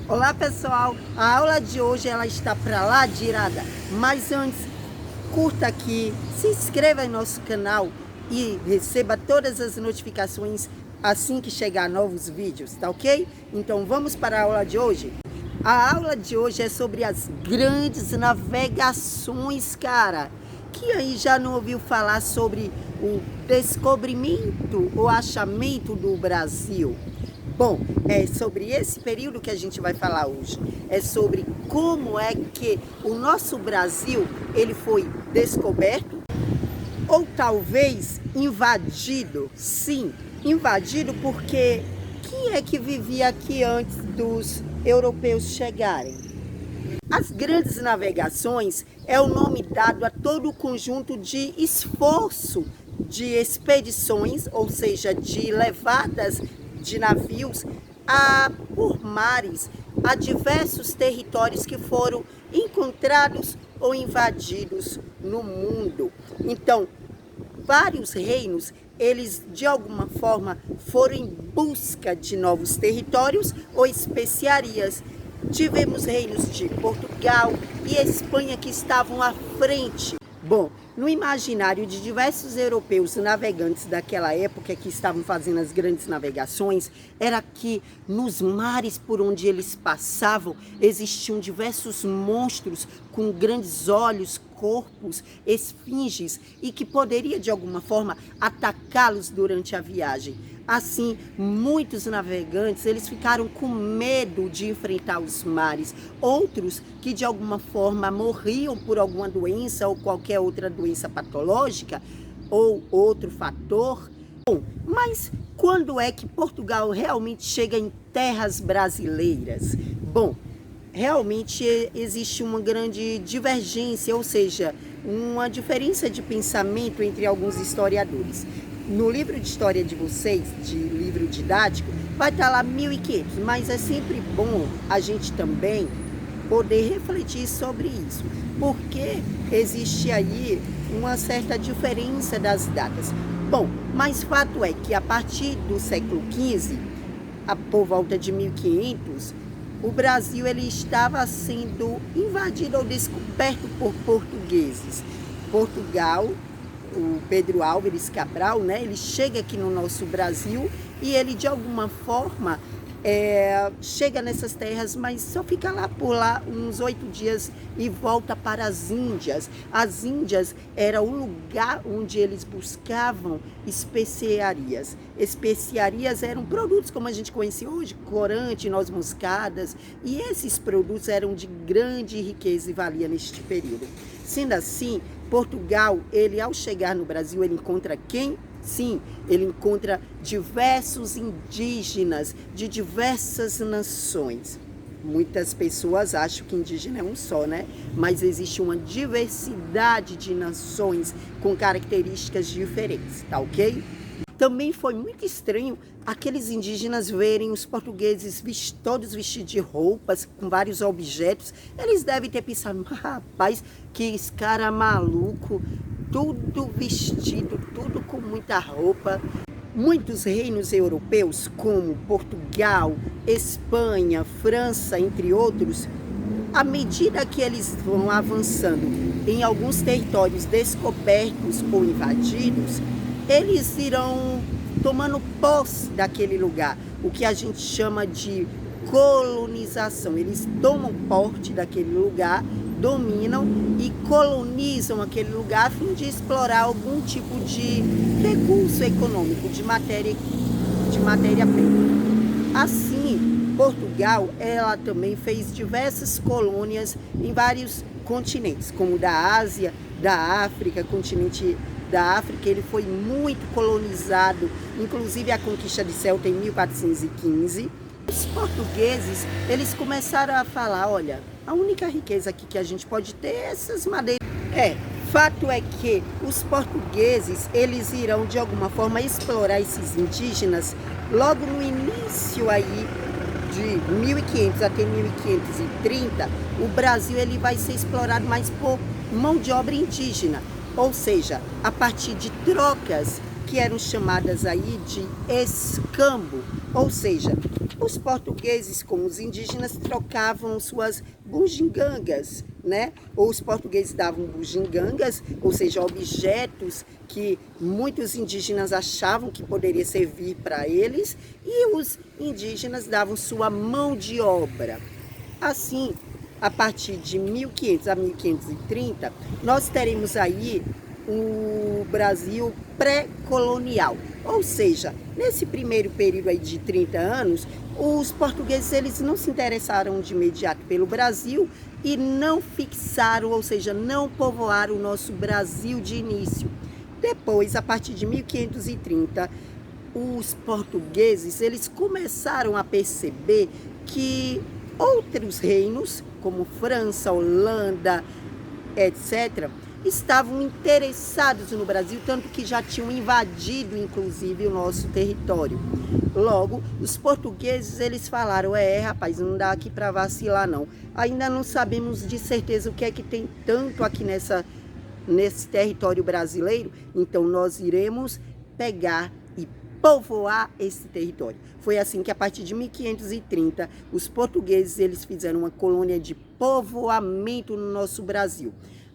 Olá pessoal, a aula de hoje ela está para lá de irada, mas antes curta aqui, se inscreva em nosso canal e receba todas as notificações assim que chegar novos vídeos, tá ok? Então vamos para a aula de hoje. A aula de hoje é sobre as grandes navegações, cara. Que aí já não ouviu falar sobre o descobrimento ou achamento do Brasil? Bom, é sobre esse período que a gente vai falar hoje. É sobre como é que o nosso Brasil ele foi descoberto ou talvez invadido. Sim, invadido porque quem é que vivia aqui antes dos europeus chegarem? As grandes navegações é o nome dado a todo o conjunto de esforço de expedições, ou seja, de levadas de navios por mares a diversos territórios que foram encontrados ou invadidos no mundo. Então, vários reinos, eles de alguma forma foram em busca de novos territórios ou especiarias. Tivemos reinos de Portugal e Espanha que estavam à frente. Bom, no imaginário de diversos europeus navegantes daquela época que estavam fazendo as grandes navegações, era que nos mares por onde eles passavam existiam diversos monstros com grandes olhos, corpos, esfinges e que poderia de alguma forma atacá-los durante a viagem. Assim, muitos navegantes eles ficaram com medo de enfrentar os mares. Outros que de alguma forma morriam por alguma doença ou qualquer outra doença patológica ou outro fator. Bom, mas quando é que Portugal realmente chega em terras brasileiras? Bom, realmente existe uma grande divergência, ou seja, uma diferença de pensamento entre alguns historiadores. No livro de história de vocês, de livro didático, vai estar lá 1500, mas é sempre bom a gente também poder refletir sobre isso, porque existe aí uma certa diferença das datas. Bom, mas fato é que a partir do século XV, por volta de 1500, o Brasil ele estava sendo invadido ou descoberto por portugueses. Portugal, o Pedro Álvares Cabral, né, ele chega aqui no nosso Brasil e ele de alguma forma chega nessas terras, mas só fica lá por lá uns 8 dias e volta para as Índias. As Índias era o lugar onde eles buscavam especiarias. Especiarias eram produtos como a gente conhece hoje, corante, noz moscadas, e esses produtos eram de grande riqueza e valia neste período. Sendo assim, Portugal, ele ao chegar no Brasil, ele encontra quem? Sim, ele encontra diversos indígenas de diversas nações. Muitas pessoas acham que indígena é um só, né? Mas existe uma diversidade de nações com características diferentes, tá ok? Também foi muito estranho aqueles indígenas verem os portugueses todos vestidos de roupas, com vários objetos. Eles devem ter pensado, rapaz, que esse cara maluco, tudo vestido, tudo com muita roupa. Muitos reinos europeus, como Portugal, Espanha, França, entre outros, à medida que eles vão avançando em alguns territórios descobertos ou invadidos, eles irão tomando posse daquele lugar, o que a gente chama de colonização. Eles tomam posse daquele lugar, dominam e colonizam aquele lugar a fim de explorar algum tipo de recurso econômico, de matéria-prima. Assim, Portugal, ela também fez diversas colônias em vários continentes, como da Ásia, da África, continente da África, ele foi muito colonizado, inclusive a conquista de Ceuta em 1415. Os portugueses, eles começaram a falar, olha, a única riqueza aqui que a gente pode ter é essas madeiras. Fato é que os portugueses, eles irão de alguma forma explorar esses indígenas logo no início aí de 1500 até 1530, o Brasil ele vai ser explorado mais por mão de obra indígena, ou seja, a partir de trocas que eram chamadas aí de escambo, ou seja, Os portugueses, como os indígenas, trocavam suas bugigangas, né? Ou os portugueses davam bugigangas, ou seja, objetos que muitos indígenas achavam que poderia servir para eles, e os indígenas davam sua mão de obra. Assim, a partir de 1500 a 1530, nós teremos aí o Brasil pré-colonial. Ou seja, nesse primeiro período aí de 30 anos, os portugueses eles não se interessaram de imediato pelo Brasil e não fixaram, ou seja, não povoaram o nosso Brasil de início. Depois, a partir de 1530, os portugueses eles começaram a perceber que outros reinos, como França, Holanda, etc., estavam interessados no Brasil, tanto que já tinham invadido, inclusive, o nosso território. Logo, os portugueses, eles falaram, rapaz, não dá aqui para vacilar, não. Ainda não sabemos de certeza o que é que tem tanto aqui nesse território brasileiro, então nós iremos pegar e povoar esse território. Foi assim que, a partir de 1530, os portugueses eles fizeram uma colônia de povoamento no nosso Brasil.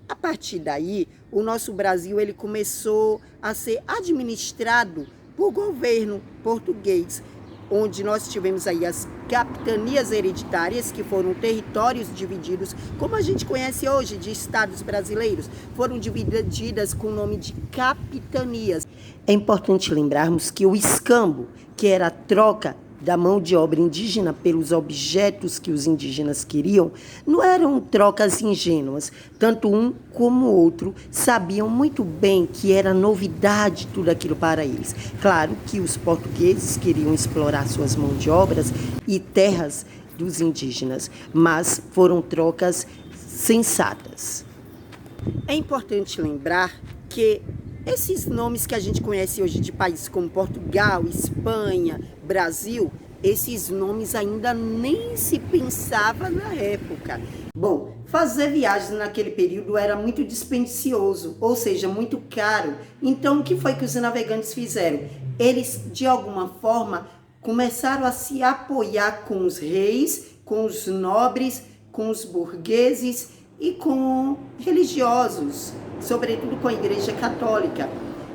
A partir daí, o nosso Brasil ele começou a ser administrado por governo português, onde nós tivemos aí as capitanias hereditárias, que foram territórios divididos, como a gente conhece hoje, de estados brasileiros, foram divididas com o nome de capitanias. É importante lembrarmos que o escambo, que era a troca da mão de obra indígena pelos objetos que os indígenas queriam, não eram trocas ingênuas. Tanto um como o outro sabiam muito bem que era novidade tudo aquilo para eles. Claro que os portugueses queriam explorar suas mãos de obras e terras dos indígenas, mas foram trocas sensatas. É importante lembrar que esses nomes que a gente conhece hoje de países como Portugal, Espanha, Brasil, esses nomes ainda nem se pensava na época. Bom, fazer viagens naquele período era muito dispendicioso, ou seja, muito caro. Então, o que foi que os navegantes fizeram? Eles, de alguma forma, começaram a se apoiar com os reis, com os nobres, com os burgueses e com religiosos, sobretudo com a Igreja Católica.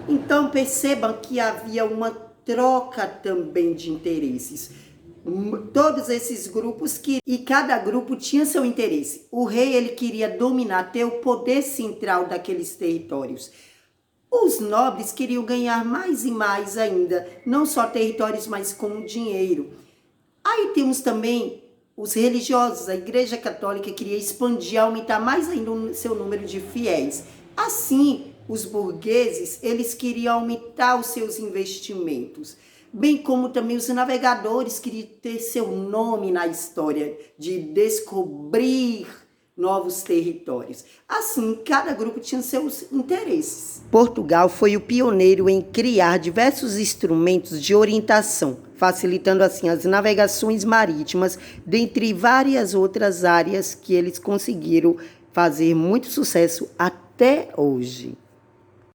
Então percebam que havia uma troca também de interesses. Todos esses grupos e cada grupo tinha seu interesse. O rei ele queria dominar, ter o poder central daqueles territórios. Os nobres queriam ganhar mais e mais ainda, não só territórios, mas com dinheiro. Aí temos também os religiosos. A Igreja Católica queria expandir, aumentar mais ainda o seu número de fiéis. Assim, os burgueses, eles queriam aumentar os seus investimentos, bem como também os navegadores queriam ter seu nome na história, de descobrir novos territórios. Assim, cada grupo tinha seus interesses. Portugal foi o pioneiro em criar diversos instrumentos de orientação, facilitando assim as navegações marítimas, dentre várias outras áreas que eles conseguiram fazer muito sucesso até hoje.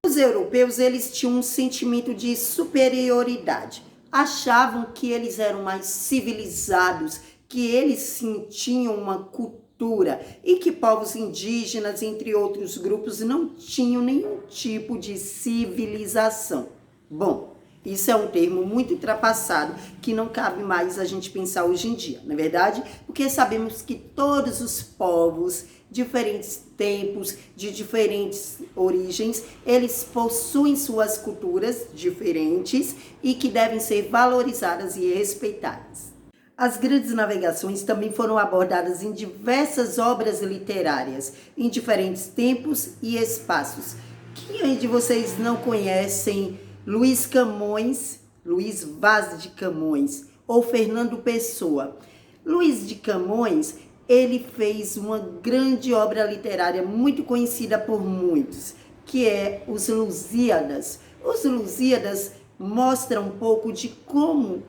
Os europeus eles tinham um sentimento de superioridade. Achavam que eles eram mais civilizados, que eles sim tinham uma cultura e que povos indígenas, entre outros grupos, não tinham nenhum tipo de civilização. Bom, isso é um termo muito ultrapassado, que não cabe mais a gente pensar hoje em dia, não é verdade? Porque sabemos que todos os povos, diferentes tempos, de diferentes origens, eles possuem suas culturas diferentes e que devem ser valorizadas e respeitadas. As grandes navegações também foram abordadas em diversas obras literárias, em diferentes tempos e espaços. Quem aí de vocês não conhecem Luís Camões, Luís Vaz de Camões ou Fernando Pessoa? Luís de Camões, ele fez uma grande obra literária muito conhecida por muitos, que é Os Lusíadas. Os Lusíadas mostram um pouco de como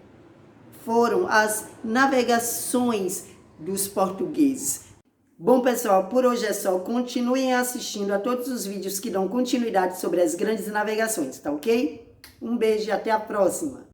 foram as navegações dos portugueses. Bom, pessoal, por hoje é só. Continuem assistindo a todos os vídeos que dão continuidade sobre as grandes navegações, tá ok? Um beijo e até a próxima!